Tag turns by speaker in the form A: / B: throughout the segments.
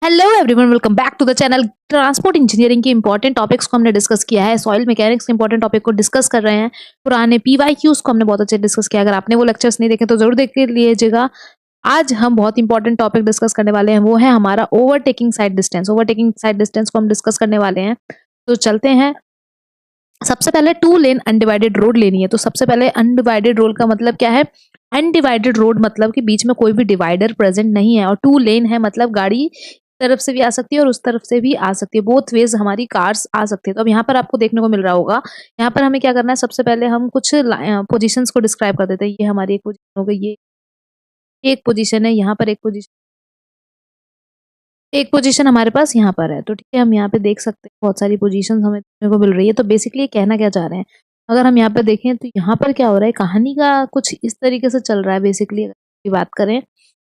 A: Hello everyone, welcome back to the channel. Transport engineering के important topics को हमने discuss किया है। सॉइल मैकेनिक्स के इंपॉर्टेंट टॉपिक को डिस्कस कर रहे हैं। पुराने पीवाईक्यूज को हमने बहुत अच्छे डिस्कस किया। अगर आपने वो लेक्चर्स नहीं देखे तो जरूर देख लीजिएगा। आज हम बहुत इंपॉर्टेंट टॉपिक डिस्कस करने वाले हैं, वो है हमारा overtaking side distance. Overtaking side distance को हम डिस्कस करने वाले हैं, तो चलते हैं। सबसे पहले टू लेन अनडिवाइडेड रोड लेनी है। तो सबसे पहले अनडिवाइडेड रोड का मतलब क्या है? अनडिवाइडेड रोड मतलब कि बीच में कोई भी डिवाइडर प्रेजेंट नहीं है, और टू लेन है मतलब गाड़ी इस तरफ से भी आ सकती है और उस तरफ से भी आ सकती है। बोथ वेज हमारी कार्स आ सकती है। तो अब यहाँ पर आपको देखने को मिल रहा होगा, यहाँ पर हमें क्या करना है, सबसे पहले हम कुछ पोजीशंस को डिस्क्राइब कर देते हैं। ये हमारी एक पोजीशन हो गई, ये एक पोजीशन है, यहाँ पर एक पोजीशन हमारे पास यहाँ पर है। तो ठीक है, हम यहाँ पे देख सकते हैं बहुत सारी पोजीशंस हमें देखने को मिल रही है। तो बेसिकली कहना क्या चाह रहे हैं, अगर हम यहाँ पे देखें तो यहाँ पर क्या हो रहा है, कहानी का कुछ इस तरीके से चल रहा है। बेसिकली अगर की बात करें,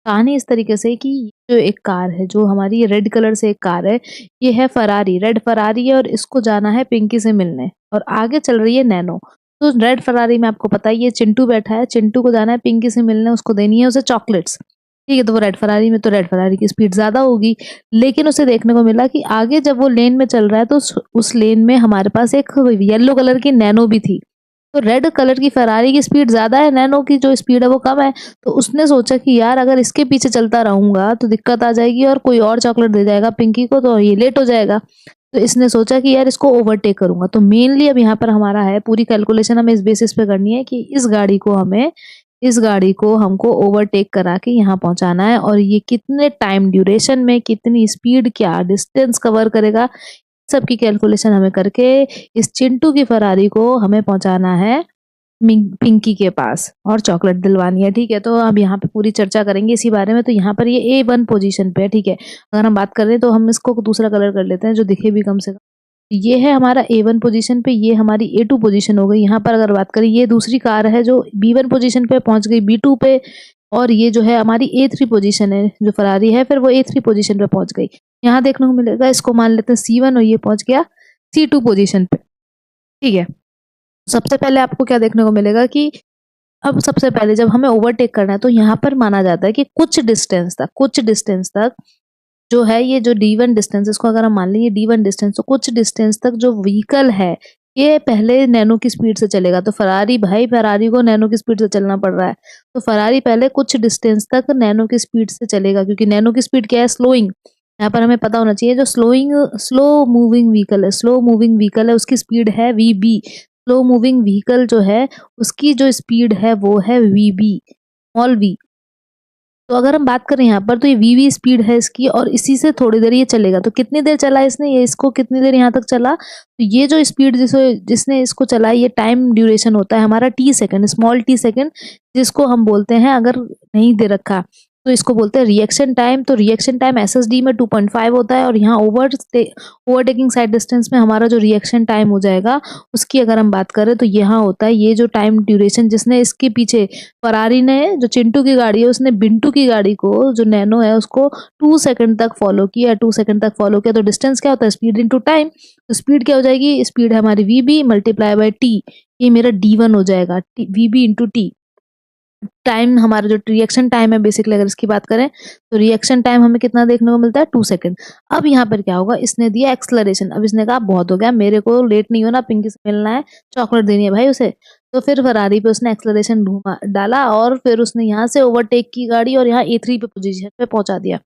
A: कहानी इस तरीके से कि जो एक कार है, जो हमारी रेड कलर से एक कार है, ये है फरारी, रेड फरारी है, और इसको जाना है पिंकी से मिलने, और आगे चल रही है नैनो। तो रेड फरारी में आपको पता है ये चिंटू बैठा है, चिंटू को जाना है पिंकी से मिलने, उसको देनी है उसे चॉकलेट्स। ठीक है, तो वो रेड फरारी में, तो रेड फरारी की स्पीड ज्यादा होगी। लेकिन उसे देखने को मिला कि आगे जब वो लेन में चल रहा है तो उस लेन में हमारे पास एक येलो कलर की नैनो भी थी। तो रेड कलर की फरारी की स्पीड ज्यादा है, नैनो की जो स्पीड है वो कम है। तो उसने सोचा कि यार अगर इसके पीछे चलता रहूंगा तो दिक्कत आ जाएगी, और कोई और चॉकलेट दे जाएगा पिंकी को तो ये लेट हो जाएगा। तो इसने सोचा कि यार इसको ओवरटेक करूंगा। तो मेनली अब यहाँ पर हमारा है, पूरी कैलकुलेशन हमें इस बेसिस पे करनी है कि इस गाड़ी को हमको ओवरटेक करा के यहाँ पहुंचाना है, और ये कितने टाइम ड्यूरेशन में, कितनी स्पीड, क्या डिस्टेंस कवर करेगा, सबकी कैलकुलेशन हमें करके इस चिंटू की फरारी को हमें पहुंचाना है पिंकी के पास, और चॉकलेट दिलवानी है। ठीक है, तो अब यहाँ पे पूरी चर्चा करेंगे इसी बारे में। तो यहाँ पर ये A1 पोजीशन पे है। ठीक है, अगर हम बात करें तो हम इसको दूसरा कलर कर लेते हैं जो दिखे भी कम से कम। ये है हमारा A1 पोजीशन पे, ये हमारी A2 पोजीशन हो गई। यहाँ पर अगर बात करें, ये दूसरी कार है जो B1 पोजीशन पे पहुंच गई, B2 पे, और ये जो है हमारी A3 पोजीशन है, जो फरारी है फिर वो A3 पोजीशन पे पहुंच गई। यहाँ देखने को मिलेगा, इसको मान लेते हैं C1, और ये पहुंच गया C2 पोजीशन पे। ठीक है, सबसे पहले आपको क्या देखने को मिलेगा कि अब सबसे पहले जब हमें ओवरटेक करना है तो यहाँ पर माना जाता है कि कुछ डिस्टेंस तक जो है, ये जो D1 डिस्टेंस, इसको अगर हम मान लें ये D1 डिस्टेंस, तो कुछ डिस्टेंस तक जो व्हीकल है ये पहले नैनो की स्पीड से चलेगा। तो फरारी को नैनो की स्पीड से चलना पड़ रहा है, तो फरारी पहले कुछ डिस्टेंस तक नैनो की स्पीड से चलेगा, क्योंकि नैनो की स्पीड क्या है, स्लोइंग। यहाँ पर हमें पता होना चाहिए, जो स्लो मूविंग व्हीकल है उसकी स्पीड है VB। स्लो मूविंग व्हीकल जो है उसकी जो स्पीड है वो है VB, स्मॉल v। तो अगर हम बात करें यहाँ पर, तो ये VV स्पीड है इसकी, और इसी से थोड़ी देर ये चलेगा। तो कितनी देर चला इसने, ये इसको कितनी देर यहाँ तक चला, तो ये जो स्पीड जिसने इसको चला, ये टाइम ड्यूरेशन होता है हमारा T second, small T second, जिसको हम बोलते हैं, अगर नहीं दे रखा तो इसको बोलते हैं रिएक्शन टाइम। तो रिएक्शन टाइम SSD में 2.5 होता है, और यहाँ ओवरटेकिंग साइड डिस्टेंस में हमारा जो रिएक्शन टाइम हो जाएगा उसकी अगर हम बात करें तो यहाँ होता है ये जो टाइम ड्यूरेशन, जिसने इसके पीछे फरारी ने, जो चिंटू की गाड़ी है, उसने बिंटू की गाड़ी को, जो नैनो है, उसको 2 सेकंड तक फॉलो किया, 2 सेकंड तक फॉलो किया। तो डिस्टेंस क्या होता है, स्पीड इनटू टाइम। तो स्पीड क्या हो जाएगी, स्पीड है हमारी VB मल्टीप्लाई बाय T, ये मेरा D1 हो जाएगा, VB इंटू T। टाइम हमारा जो रिएक्शन टाइम है, बेसिकली अगर इसकी बात करें तो रिएक्शन टाइम हमें कितना देखने को मिलता है, 2 सेकंड। अब यहाँ पर क्या होगा, इसने दिया एक्सलरेशन। अब इसने कहा बहुत हो गया, मेरे को लेट नहीं होना, पिंकी से मिलना है, चॉकलेट देनी है भाई उसे। तो फिर फरारी पे उसने एक्सलरेशन डाला, और फिर उसने यहाँ से ओवरटेक की गाड़ी, और यहाँ A3 पे पोजीशन पे पहुंचा दिया।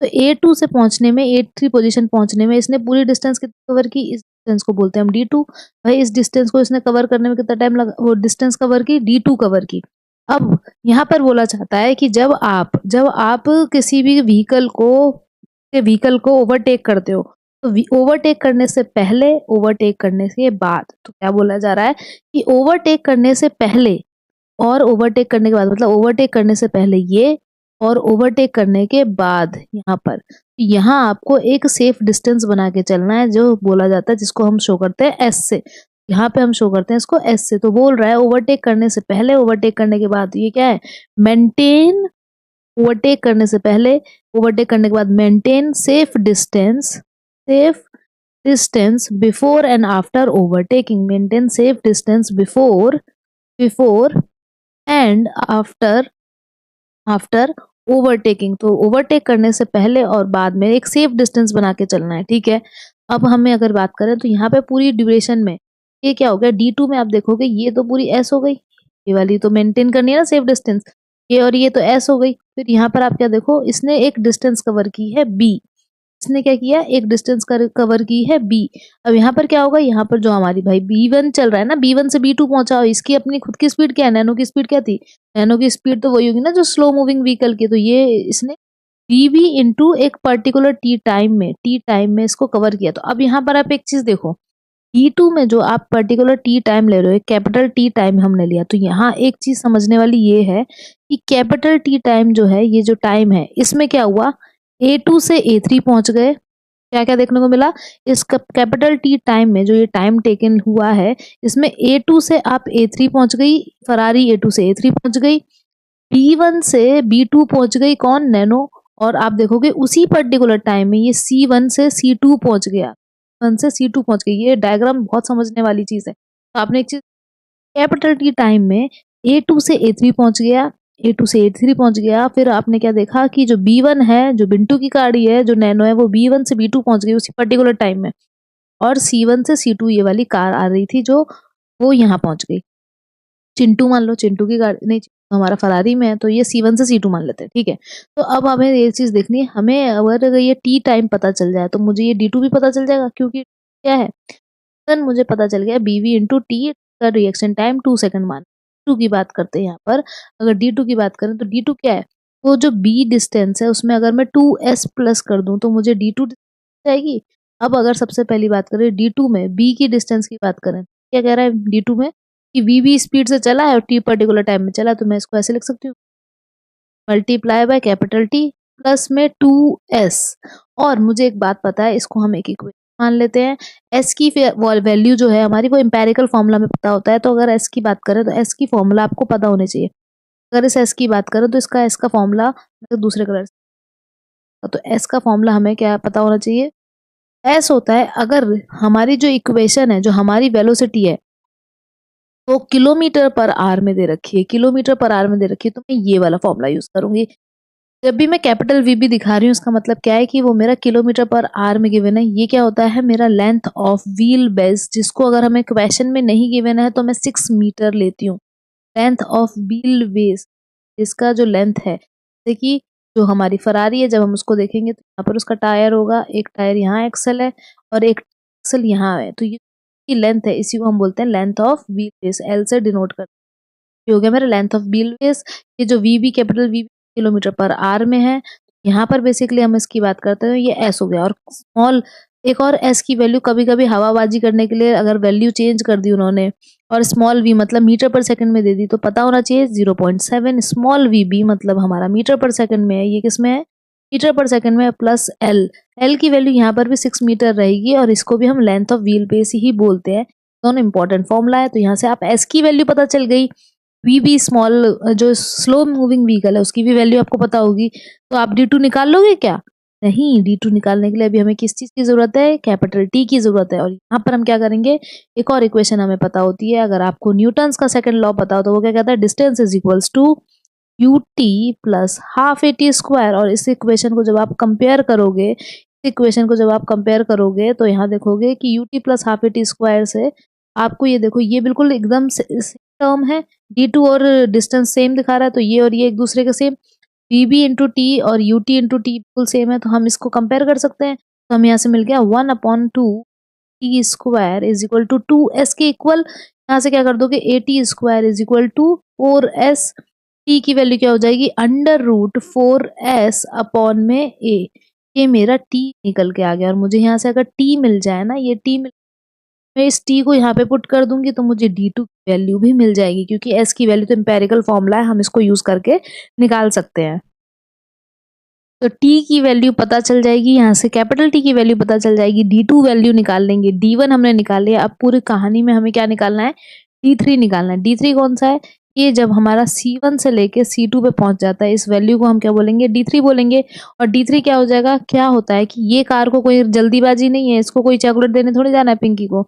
A: तो A2 से पहुंचने में, A3 पोजीशन पहुंचने में इसने पूरी डिस्टेंस कितनी कवर की, इस डिस्टेंस को बोलते हैं हम D2। भाई इस डिस्टेंस को इसने कवर करने में कितना टाइम लगा, वो डिस्टेंस कवर की, D2 कवर की। अब यहाँ पर बोला चाहता है कि जब आप किसी भी व्हीकल को ओवरटेक करते हो, तो ओवरटेक करने से पहले, ओवरटेक करने के बाद, तो क्या बोला जा रहा है कि ओवरटेक करने से पहले और ओवरटेक करने के बाद, मतलब ओवरटेक करने से पहले ये, और ओवरटेक करने के बाद यहाँ आपको एक सेफ डिस्टेंस बना के चलना है, जो बोला जाता है, जिसको हम शो करते हैं S से। यहाँ पे हम शो करते हैं इसको S से। तो बोल रहा है ओवरटेक करने से पहले, ओवरटेक करने के बाद, ये क्या है, मेंटेन। ओवरटेक करने से पहले, ओवरटेक करने के बाद maintain safe distance before and after overtaking. Maintain safe distance before and after overtaking, तो ओवरटेक करने से पहले और बाद में एक सेफ डिस्टेंस बना के चलना है, ठीक है। अब हमें अगर बात करें तो यहाँ पे पूरी ड्यूरेशन में ये क्या हो गया, D2 में आप देखोगे ये तो पूरी S हो गई, ये वाली तो मेंटेन करनी है ना सेफ डिस्टेंस, ये और ये तो S हो गई। फिर यहाँ पर आप क्या देखो, इसने एक डिस्टेंस कवर की है B, इसने क्या किया, एक डिस्टेंस कवर की है B। अब यहाँ पर क्या होगा, यहाँ पर जो हमारी भाई B1 चल रहा है ना, B1 से B2 पहुंचा हो, इसकी अपनी खुद की स्पीड क्या है, नैनो की स्पीड क्या थी, नैनो की स्पीड तो वही होगी ना जो स्लो मूविंग व्हीकल की, तो ये इसने BB इंटू एक पर्टिकुलर टी टाइम में इसको कवर किया। तो अब यहाँ पर आप एक चीज देखो, D2 में जो आप पर्टिकुलर टी टाइम ले रहे हो, एक कैपिटल टी टाइम हमने लिया, तो यहाँ एक चीज समझने वाली ये है कि कैपिटल टी टाइम जो है, ये जो टाइम है, इसमें क्या हुआ, A2 से A3 पहुंच गए। क्या क्या देखने को मिला, इस कैपिटल टी टाइम में जो ये टाइम टेकन हुआ है, इसमें A2 से आप A3 पहुंच गई, फरारी A2 से A3 पहुंच गई, B1 से B2 पहुंच गई, कौन, नैनो। और आप देखोगे उसी पर्टिकुलर टाइम में ये C1 से C2 पहुंच गया, 1 से C2 पहुंच गई। ये डायग्राम बहुत समझने वाली चीज है। तो आपने एक चीज, कैपिटल टी टाइम में A2 से A3 पहुंच गया, A2 से A3 पहुंच गया, फिर आपने क्या देखा कि जो B1 है, जो बिंटू की गाड़ी है, जो नैनो है, वो B1 से B2 पहुंच गई उसी पर्टिकुलर टाइम में, और C1 से C2 ये वाली कार आ रही थी जो वो यहाँ पहुंच गई। चिंटू मान लो, चिंटू की गाड़ी नहीं, चिंटू हमारा फरारी में है, तो ये C1 से C2 मान लेते हैं, ठीक है। तो अब हमें ये चीज देखनी है, हमें अगर ये टी टाइम पता चल जाए तो मुझे ये D2 भी पता चल जाएगा, क्योंकि क्या है, देन मुझे पता चल गया BV इंटू टी का रिएक्शन टाइम 2 सेकंड मान। D2 की बात करते हैं यहाँ पर, अगर D2 की बात करें तो D2 क्या है, तो जो B डिस्टेंस है उसमें अगर मैं 2S प्लस कर दूं तो मुझे D2 जाएगी। अब अगर सबसे पहली बात करें D2 में B की डिस्टेंस की बात करें, क्या कह रहा है D2 में कि VB स्पीड से चला है और T पर्टिकुलर टाइम में चला, तो मैं इसको ऐसे लिख सकती हूँ, multiply by capital T plus में 2S। और मुझे एक बात पता है, इसको हम एक इक्वेशन मान लेते हैं। S की वैल्यू जो है हमारी, वो एम्पेरिकल फॉर्मूला में पता होता है, तो अगर S की बात करें तो S की फॉर्मूला आपको पता होने चाहिए। अगर इस S की बात करें तो इसका S का फॉर्मूला मैं दूसरे कलर से, तो S का फॉर्मूला हमें क्या पता होना चाहिए, S होता है, अगर हमारी जो इक्वेशन है, जो हमारी वेलोसिटी है, वो किलोमीटर पर आवर में दे रखी है, किलोमीटर पर आवर में दे रखी है, तो मैं ये वाला फॉर्मूला यूज करूंगी। जब भी मैं कैपिटल VB दिखा रही हूँ, इसका मतलब क्या है कि वो मेरा किलोमीटर पर आवर में गिवन है। ये क्या होता है, मेरा लेंथ ऑफ व्हील बेस, जिसको अगर हमें क्वेश्चन में नहीं गिवन है तो मैं 6 मीटर लेती हूँ। लेंथ ऑफ व्हील बेस, इसका जो लेंथ है, जैसे कि जो हमारी फरारी है, जब हम उसको देखेंगे तो यहाँ पर उसका टायर होगा, एक टायर यहाँ एक्सल है और एक एक्सल यहाँ है, तो ये की लेंथ है, इसी को हम बोलते हैं length of wheel base, L से डिनोट करते हैं। ये हो गया मेरा लेंथ ऑफ व्हील बेस। ये जो VB capital VB kilometre per hour में है, यहाँ पर बेसिकली हम इसकी बात करते हैं, ये S हो गया। और स्मॉल एक और S की वैल्यू, कभी कभी हवाबाजी करने के लिए अगर वैल्यू चेंज कर दी उन्होंने और स्मॉल v मतलब मीटर पर सेकंड में दे दी, तो पता होना चाहिए 0.7, स्मॉल VB मतलब हमारा मीटर पर सेकंड में है, ये किस में है, मीटर पर सेकंड में, प्लस L की वैल्यू यहाँ पर भी 6 मीटर रहेगी, और इसको भी हम लेंथ ऑफ व्हील बेस ही बोलते हैं। दोनों इंपॉर्टेंट फॉर्मूला है। तो यहाँ से आप S की वैल्यू पता चल गई, VB स्मॉल जो स्लो मूविंग व्हीकल है उसकी भी वैल्यू आपको पता होगी, तो आप D2 निकाल लोगे क्या, नहीं। D2 निकालने के लिए अभी हमें किस चीज की जरूरत है, कैपिटल T की जरूरत है। और यहाँ पर हम क्या करेंगे, एक और इक्वेशन हमें पता होती है, अगर आपको न्यूटन्स का सेकंड लॉ पता हो तो वो क्या कहता है, distance is equals to UT plus half AT square. और इस इक्वेशन को जब आप कंपेयर करोगे, तो यहाँ देखोगे कि UT plus half AT square से आपको ये देखो, ये बिल्कुल एकदम टर्म है, D2 और डिस्टेंस सेम दिखा रहा है, तो ये और ये एक दूसरे के सेम, VB इंटू टी और UT इंटू टी बिल्कुल सेम है, तो हम इसको कंपेयर कर सकते हैं। तो हम यहाँ से मिल गया 1/2 T square is equal to 2S के इक्वल। यहाँ से क्या कर दोगे, AT square is equal to 4S। T की वैल्यू क्या हो जाएगी, √4S अपॉन में A। ये मेरा T निकल के आ गया, और मुझे यहाँ से अगर T मिल जाए ना, ये T मिल, मैं इस T को यहाँ पे पुट कर दूंगी तो मुझे D2 की वैल्यू भी मिल जाएगी, क्योंकि S की वैल्यू तो एम्पेरिकल फॉर्मूला है, हम इसको यूज करके निकाल सकते हैं। तो T की वैल्यू पता चल जाएगी, यहाँ से कैपिटल T की वैल्यू पता चल जाएगी, D2 वैल्यू निकाल लेंगे, D1 हमने निकाल लिया। अब पूरी कहानी में हमें क्या निकालना है, D3 निकालना है। D3 कौन सा है, ये जब हमारा C1 से लेके C2 पे पहुंच जाता है, इस वैल्यू को हम क्या बोलेंगे, D3 बोलेंगे। और D3 क्या हो जाएगा, क्या होता है कि ये कार को कोई जल्दीबाजी नहीं है, इसको कोई चॉकलेट देने थोड़ी जाना है पिंकी को,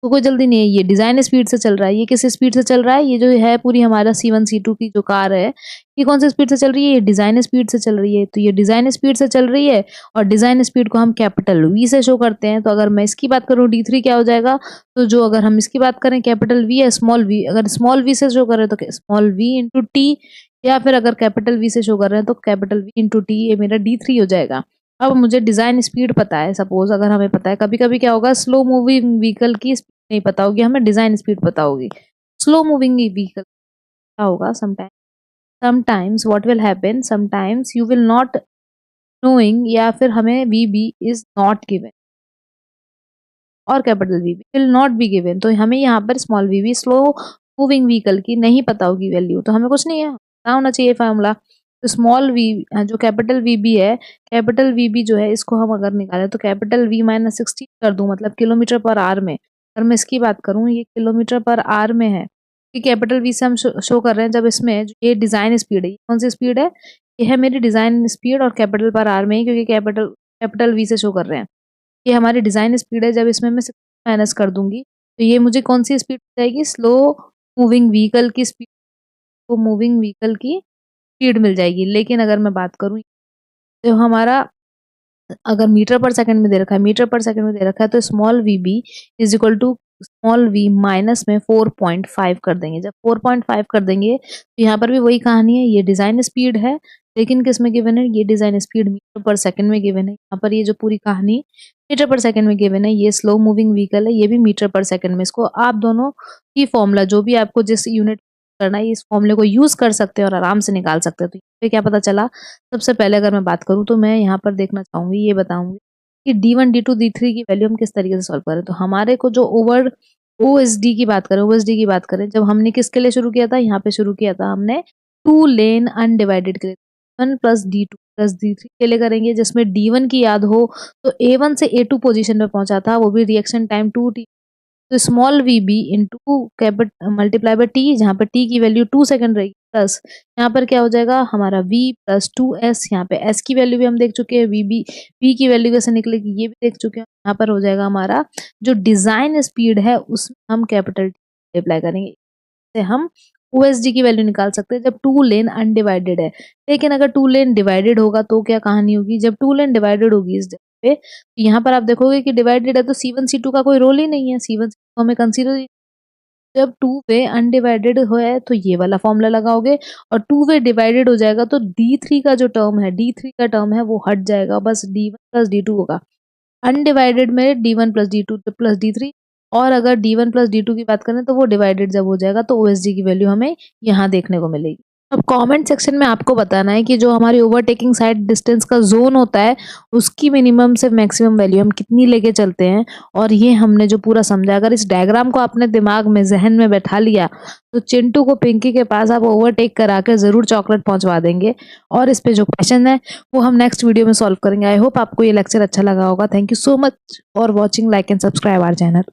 A: तो कोई जल्दी नहीं है, ये डिज़ाइन स्पीड से चल रहा है। ये किस स्पीड से चल रहा है? ये जो है पूरी हमारा C1 C2 की जो कार है, ये कौन सी स्पीड से चल रही है? ये डिज़ाइन स्पीड से चल रही है। तो ये डिज़ाइन स्पीड से चल रही है और डिज़ाइन स्पीड को हम कैपिटल V से शो करते हैं। तो अगर मैं इसकी बात करूँ D3 क्या हो जाएगा? तो जो अगर हम इसकी बात करें कैपिटल V या स्मॉल v, अगर स्मॉल v से शो कर रहे हैं तो स्मॉल v इंटू टी, या फिर अगर कैपिटल V से शो कर रहे हैं तो कैपिटल V इंटू टी, ये मेरा D3 हो जाएगा। अब मुझे डिज़ाइन स्पीड पता है, सपोज़ अगर हमें पता है, कभी-कभी क्या होगा स्लो मूविंग व्हीकल की स्पीड नहीं पता होगी, हमें डिज़ाइन स्पीड पता होगी। स्लो मूविंग व्हीकल क्या होगा sometimes what will happen, sometimes you will not knowing, या फिर हमें VB इज़ नॉट गिवन और capital VB will not be given. तो हमें यहाँ पर small VB slow moving vehicle की नहीं पता होगी वैल्यू, तो हमें कुछ नहीं है, पता होना चाहिए फार्मूला। तो स्मॉल v जो कैपिटल VB है, कैपिटल VB जो है इसको हम अगर निकालें तो कैपिटल V माइनस 60 कर दूं, मतलब किलोमीटर पर आवर में। अगर मैं इसकी बात करूं, ये किलोमीटर पर आवर में है, ये कैपिटल V से हम शो कर रहे हैं। जब इसमें ये डिज़ाइन स्पीड है, ये कौन सी स्पीड है? ये है मेरी डिज़ाइन स्पीड और कैपिटल पर आवर में ही, क्योंकि कैपिटल V से शो कर रहे हैं। ये हमारी डिज़ाइन स्पीड है, जब इसमें मैं 60 माइनस कर दूंगी तो ये मुझे कौन सी स्पीड जाएगी? स्लो मूविंग व्हीकल की स्पीड, तो मूविंग व्हीकल की स्पीड मिल जाएगी। लेकिन अगर मैं बात करूँ, तो हमारा अगर मीटर पर सेकंड में दे रखा है, मीटर पर सेकंड में दे रखा है, तो small VB is equal to small v minus में 4.5 कर देंगे। जब 4.5 कर देंगे तो यहाँ पर भी वही कहानी है, ये डिज़ाइन स्पीड है, लेकिन किस में गिवन है? ये डिज़ाइन स्पीड मीटर पर सेकंड में गिवन है। यहाँ पर ये जो पूरी कहानी मीटर पर सेकंड में गिवन है, ये स्लो मूविंग व्हीकल है, ये भी मीटर पर सेकंड में। इसको आप दोनों की फॉर्मूला जो भी आपको जिस यूनिट करना है, इस फॉर्मूले को यूज़ कर सकते हैं और आराम से निकाल सकते हैं। तो यहाँ पे क्या पता चला? सबसे पहले अगर मैं बात करूँ तो मैं यहाँ पर देखना चाहूँगी, ये बताऊँगी कि D1 D2 D3 की वैल्यू हम किस तरीके से सॉल्व करें। तो हमारे को जो OSD की बात करें, OSD की बात करें, जब हमने किसके लिए शुरू किया था? यहाँ पे शुरू किया था हमने 2 लेन अनडिवाइडेड के लिए, 1 प्लस D2 प्लस D3 के लिए करेंगे, जिसमें D1 की याद हो तो A1 से A2 पोजीशन पे पहुंचा था, वो भी रिएक्शन टाइम 2t। तो small VB into multiply by T, जहाँ पर टी की वैल्यू 2 सेकंड रहेगी, प्लस यहाँ पर क्या हो जाएगा हमारा V प्लस 2s। यहाँ पे s की वैल्यू भी हम देख चुके हैं, V की वैल्यू कैसे निकलेगी ये भी देख चुके हैं। यहाँ पर हो जाएगा हमारा जो डिज़ाइन स्पीड है उसमें हम कैपिटल T अप्लाई करेंगे, इससे हम OSD की वैल्यू निकाल सकते हैं जब 2 लेन अनडिवाइडेड है। लेकिन अगर 2 लेन डिवाइडेड होगा तो क्या कहानी होगी? जब 2 लेन डिवाइडेड होगी इस जगह पे, तो यहाँ पर आप देखोगे कि डिवाइडेड है तो C1 C2 का कोई रोल ही नहीं है, C1 C2 हमें कंसीडर ही। जब 2 वे अनडिवाइडेड हो है तो ये वाला फॉर्मूला लगाओगे, और 2 वे डिवाइडेड हो जाएगा तो D3 का जो टर्म है, D3 का टर्म है वो हट जाएगा, बस D1 प्लस D2 होगा। अनडिवाइडेड में D1 plus D2 plus D3, और अगर D1 प्लस D2 की बात करें तो वो डिवाइडेड जब हो जाएगा तो OSD की वैल्यू हमें यहाँ देखने को मिलेगी। अब कमेंट सेक्शन में आपको बताना है कि जो हमारी ओवरटेकिंग साइड डिस्टेंस का जोन होता है उसकी मिनिमम से मैक्सिमम वैल्यू हम कितनी लेके चलते हैं। और ये हमने जो पूरा समझा, अगर इस डायग्राम को आपने दिमाग में जहन में बैठा लिया तो चिंटू को पिंकी के पास आप ओवरटेक करा कर जरूर चॉकलेट पहुंचवा देंगे। और इस पे जो क्वेश्चन है वो हम नेक्स्ट वीडियो में सॉल्व करेंगे। आई होप आपको ये लेक्चर अच्छा लगा होगा। Thank you so much for watching, like and subscribe our channel.